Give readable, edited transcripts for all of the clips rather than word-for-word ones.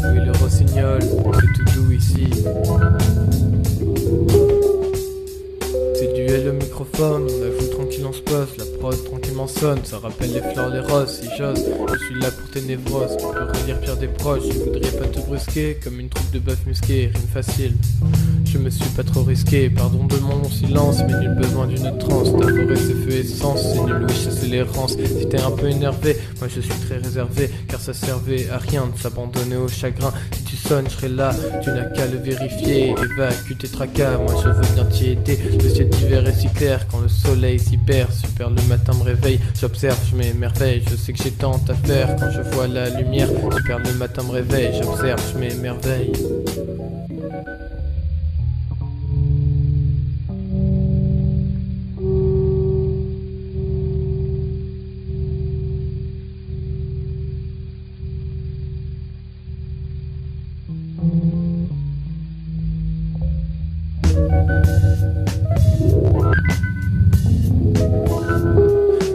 Oui, le rossignol, c'est tout doux ici. C'est duel au microphone, on avoue tranquille on se pose, la prod tranquillement sonne, ça rappelle les fleurs, les roses, si j'ose, je suis là pour tes névroses, tu peux relire Pierre des proches, je voudrais pas te brusquer, comme une troupe de bœuf musqué, rime facile. Je me suis pas trop risqué, pardon de mon silence, mais nul besoin d'une transe, ta forêt c'est feu essence, c'est nul oui chasser l'errance, si t'es un peu énervé, moi je suis très réservé, car ça servait à rien de s'abandonner au chagrin, si tu sonnes je serai là, tu n'as qu'à le vérifier, évacue tes tracas, moi je veux bien t'y aider, le ciel d'hiver est si clair, quand le soleil s'y perd, super le matin me réveille, j'observe, je m'émerveille, je sais que j'ai tant à faire, quand je vois la lumière, super le matin me réveille, j'observe, je m'émerveille.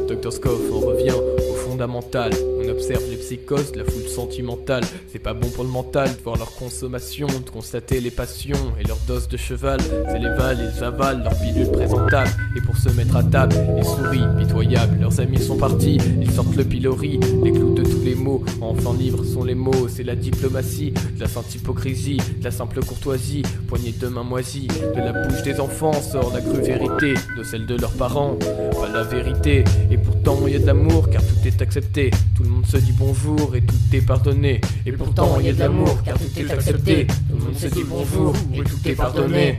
Dr Scoff, on revient au fondamental. On observe les psychoses, la foule sentimentale. C'est pas bon pour le mental de voir leur consommation, de constater les passions et leur dose de cheval. C'est les vals, ils avalent leur pilule présentable. Et pour se mettre à table, ils sourient, pitoyables. Leurs amis sont partis, ils sortent le pilori, les clous de tous les mots. Enfants libres sont les mots, c'est la diplomatie, de la sainte hypocrisie, de la simple courtoisie, poignée de main moisie. De la bouche des enfants sort la crue vérité, de celle de leurs parents, pas la vérité. Et pourtant il y a de l'amour car tout est accepté, tout le monde se dit bonjour et tout est pardonné. Et pourtant il y a de l'amour car tout est accepté, tout le monde se dit bonjour et tout est pardonné.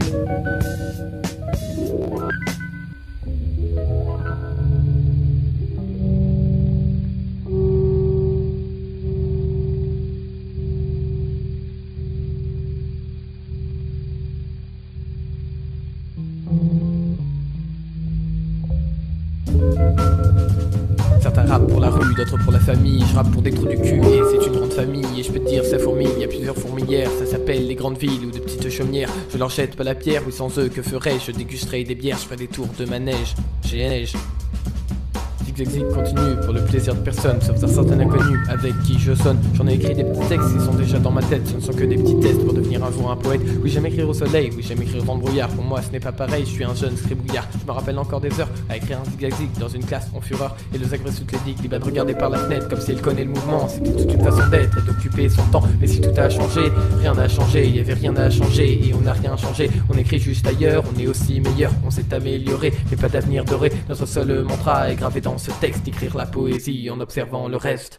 Certains rappent pour la rue, d'autres pour la famille. Je rappe pour des trous du cul et c'est une grande famille. Et je peux te dire ça fourmille, il y a plusieurs fourmilières. Ça s'appelle les grandes villes ou de petites chaumières. Je leur jette pas la pierre, oui sans eux que ferais-je? Je dégusterais des bières, je ferais des tours de manège. J'ai neige. Zig continue pour le plaisir de personne, sauf un certain inconnu avec qui je sonne. J'en ai écrit des petits textes, ils sont déjà dans ma tête. Ce ne sont que des petits tests pour devenir un jour un poète. Oui, j'aime écrire au soleil, oui, j'aime écrire dans le brouillard. Pour moi, ce n'est pas pareil, je suis un jeune scribouillard. Je me rappelle encore des heures à écrire un zig dans une classe en fureur. Et le zagre sous les digues, libre de regarder par la fenêtre comme si elle connaît le mouvement. C'est toute une façon d'être et d'occuper son temps. Mais si tout a changé, rien n'a changé, il y avait rien à changer et on n'a rien changé. On écrit juste ailleurs, on est aussi meilleur, on s'est amélioré, mais pas d'avenir doré. Notre seul mantra est gravé dans ce texte, écrire la poésie en observant le reste.